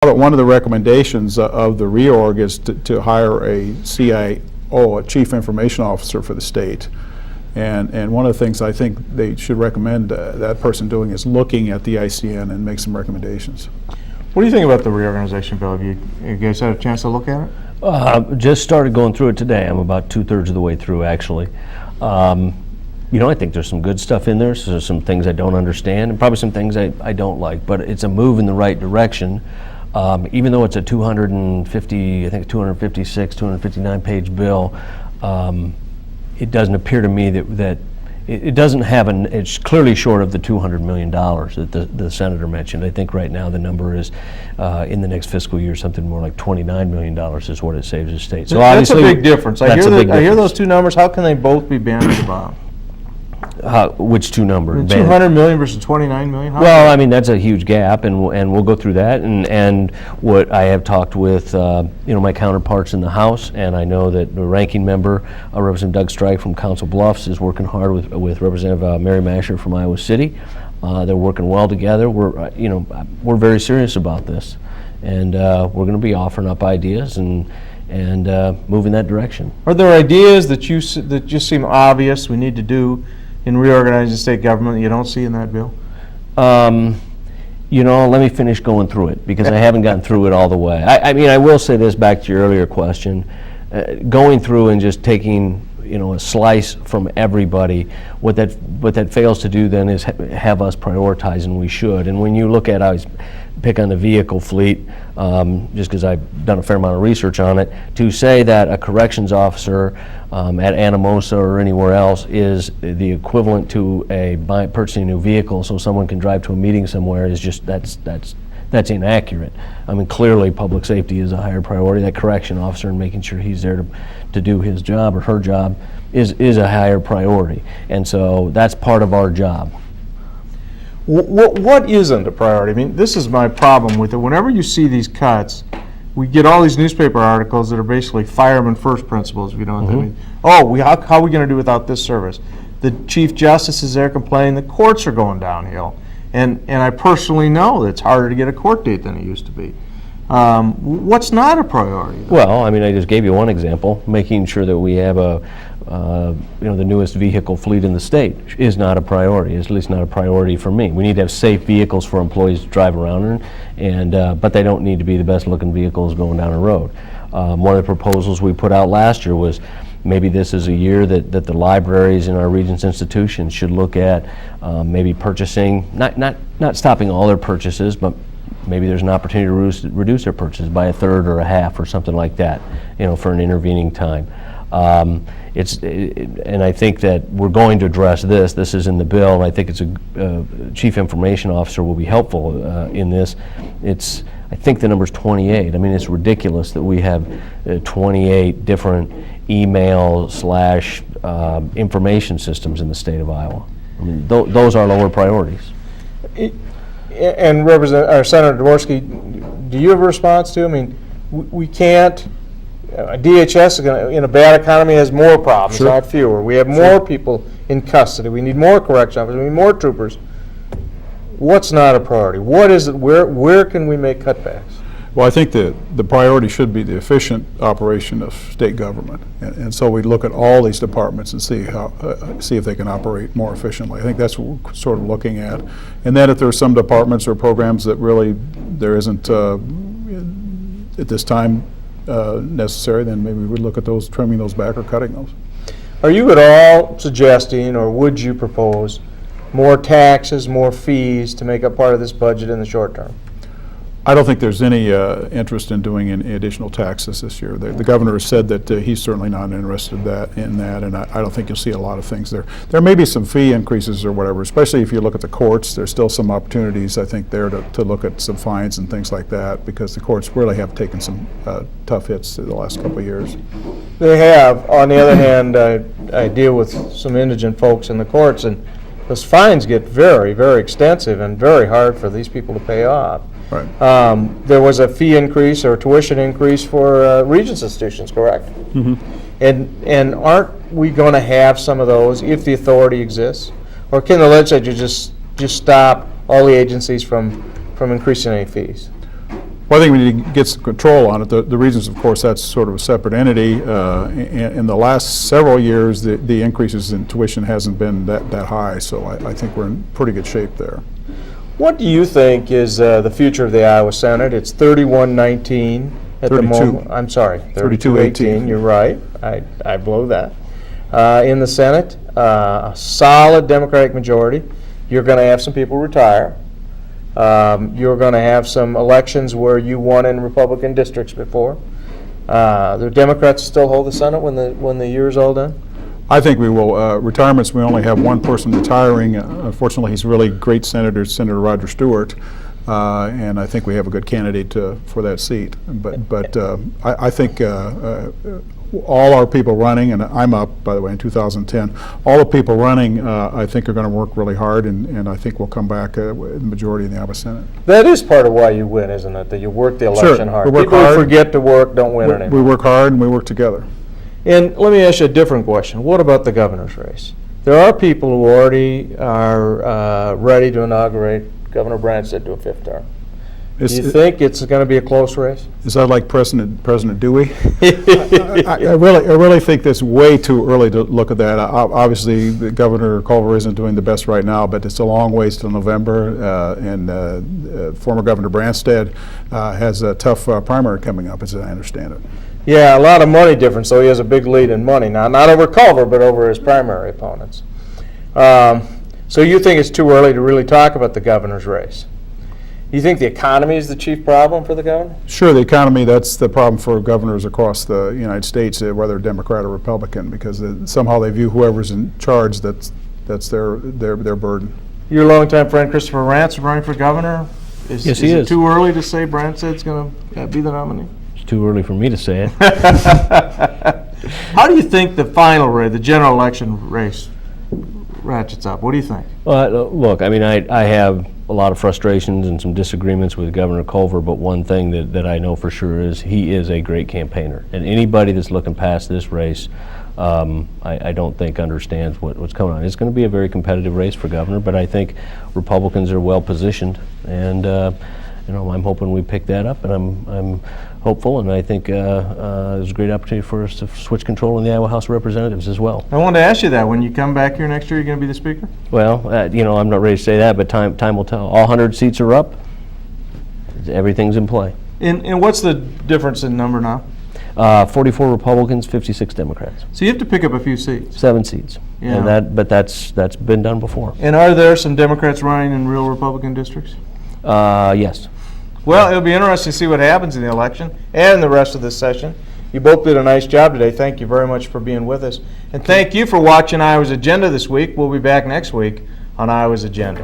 But one of the recommendations of the reorg is to hire a CIO, a Chief Information Officer for the state. And one of the things I think they should recommend that person doing is looking at the ICN and make some recommendations. What do you think about the reorganization bill? Have you guys had a chance to look at it? Just started going through it today. I'm about 2/3 of the way through, actually. I think there's some good stuff in there. So there's some things I don't understand, and probably some things I don't like. But it's a move in the right direction. Even though it's a 256, 259 page bill, it doesn't appear to me that it doesn't have it's clearly short of the $200 million that the senator mentioned. I think right now the number is in the next fiscal year something more like $29 million is what it saves the state. So that's a obviously big difference. I hear those two numbers. How can they both be bandied about? Which two numbers? 200 million versus 29 million? Well, I mean, that's a huge gap, and we'll go through that. And what I have talked with, my counterparts in the House, and I know that the ranking member, Representative Doug Strike from Council Bluffs, is working hard with Representative Mary Masher from Iowa City. They're working well together. We're very serious about this, and we're going to be offering up ideas and move in that direction. Are there ideas that just seem obvious we need to do in reorganizing state government that you don't see in that bill? Let me finish going through it because I haven't gotten through it all the way. I will say this back to your earlier question. Going through and just taking a slice from everybody, what that fails to do then is have us prioritize, and we should. And when you look at, I always pick on the vehicle fleet, just because I've done a fair amount of research on it, to say that a corrections officer at Anamosa or anywhere else is the equivalent to purchasing a new vehicle so someone can drive to a meeting somewhere is just, that's inaccurate. I mean, clearly public safety is a higher priority. That correction officer and making sure he's there to do his job or her job is a higher priority. And so that's part of our job. What isn't a priority? I mean, this is my problem with it. Whenever you see these cuts, we get all these newspaper articles that are basically fireman first principles, if you know what I mean. Oh, how are we going to do without this service? The Chief Justice is there complaining the courts are going downhill. And I personally know that it's harder to get a court date than it used to be. What's not a priority, though? Well, I mean, I just gave you one example. Making sure that we have the newest vehicle fleet in the state is not a priority. It's at least not a priority for me. We need to have safe vehicles for employees to drive around in, but they don't need to be the best looking vehicles going down a road. One of the proposals we put out last year was maybe this is a year that the libraries in our Regents institutions should look at maybe purchasing, not stopping all their purchases, but maybe there's an opportunity to reduce their purchases by a third or a half or something like that, for an intervening time. And I think that we're going to address this. This is in the bill, and I think it's a Chief Information Officer will be helpful in this. I think the number's 28. I mean, it's ridiculous that we have 28 different email / information systems in the state of Iowa. I mean, those are lower priorities. And Senator Dvorsky, do you have a response to? I mean, we can't. DHS is in a bad economy has more problems, Sure. not fewer. We have more people in custody. We need more correction officers. We need more troopers. What's not a priority? What is it? Where can we make cutbacks? Well, I think the priority should be the efficient operation of state government. And so we look at all these departments and see if they can operate more efficiently. I think that's what we're sort of looking at. And then if there are some departments or programs that really there isn't at this time necessary, then maybe we'd look at those, trimming those back or cutting those. Are you at all suggesting, or would you propose, more taxes, more fees to make up part of this budget in the short term? I don't think there's any interest in doing any additional taxes this year. The governor has said that he's certainly not interested in that, and I don't think you'll see a lot of things there. There may be some fee increases or whatever, especially if you look at the courts. There's still some opportunities, I think, there to look at some fines and things like that, because the courts really have taken some tough hits the last couple of years. They have. On the other hand, I deal with some indigent folks in the courts, and those fines get very, very extensive and very hard for these people to pay off. Right. There was a fee increase or tuition increase for Regents institutions, correct? Mm-hmm. And aren't we going to have some of those if the authority exists? Or can the legislature just stop all the agencies from increasing any fees? Well, I think we need to get some control on it. The reasons, of course, that's sort of a separate entity. In the last several years, the increases in tuition hasn't been that high, so I think we're in pretty good shape there. What do you think is the future of the Iowa Senate? It's 31-19 at the 32. moment. I'm sorry, 32-18. You're right. I blow that. In the Senate, a solid Democratic majority. You're going to have some people retire. You're going to have some elections where you won in Republican districts before. The Democrats still hold the Senate when the year's all done? I think we will. Retirements, we only have one person retiring. Unfortunately, he's a really great senator, Senator Roger Stewart, and I think we have a good candidate for that seat. But I think all our people running, and I'm up, by the way, in 2010, all the people running, I think are going to work really hard, and I think we'll come back the majority in the Iowa Senate. That is part of why you win, isn't it? That you work the election hard. We work People who hard. forget to work don't win We anymore. work hard and we work together. And let me ask you a different question. What about the governor's race? There are people who already are ready to inaugurate Governor Branstad to a fifth term. Do you think it's going to be a close race? Is that like President Dewey? I really think that's way too early to look at that. Obviously, the Governor Culver isn't doing the best right now, but it's a long ways till November, and former Governor Branstad has a tough primary coming up, as I understand it. Yeah, a lot of money difference, so he has a big lead in money now. Not over Culver, but over his primary opponents. So you think it's too early to really talk about the governor's race? You think the economy is the chief problem for the governor? Sure, the economy, that's the problem for governors across the United States, whether Democrat or Republican, because somehow they view whoever's in charge, that's their burden. Your longtime friend Christopher Rance running for governor? Yes, he Is is. it too early to say Branstad's going to be the nominee? It's too early for me to say it. How do you think the final race, the general election race, ratchets up? What do you think? Well, look, I mean, I have a lot of frustrations and some disagreements with Governor Culver, but one thing that I know for sure is he is a great campaigner. And anybody that's looking past this race, I don't think understands what's coming on. It's going to be a very competitive race for governor, but I think Republicans are well positioned, and I'm hoping we pick that up, and I'm hopeful, and I think there's a great opportunity for us to switch control in the Iowa House of Representatives as well. I wanted to ask you that. When you come back here next year, you're going to be the speaker? Well, I'm not ready to say that, but time will tell. All 100 seats are up. Everything's in play. And what's the difference in number now? 44 Republicans, 56 Democrats. So you have to pick up a few seats. 7 seats. Yeah. And that's been done before. And are there some Democrats running in real Republican districts? Yes. Well, it'll be interesting to see what happens in the election and the rest of this session. You both did a nice job today. Thank you very much for being with us. And thank you for watching Iowa's Agenda this week. We'll be back next week on Iowa's Agenda.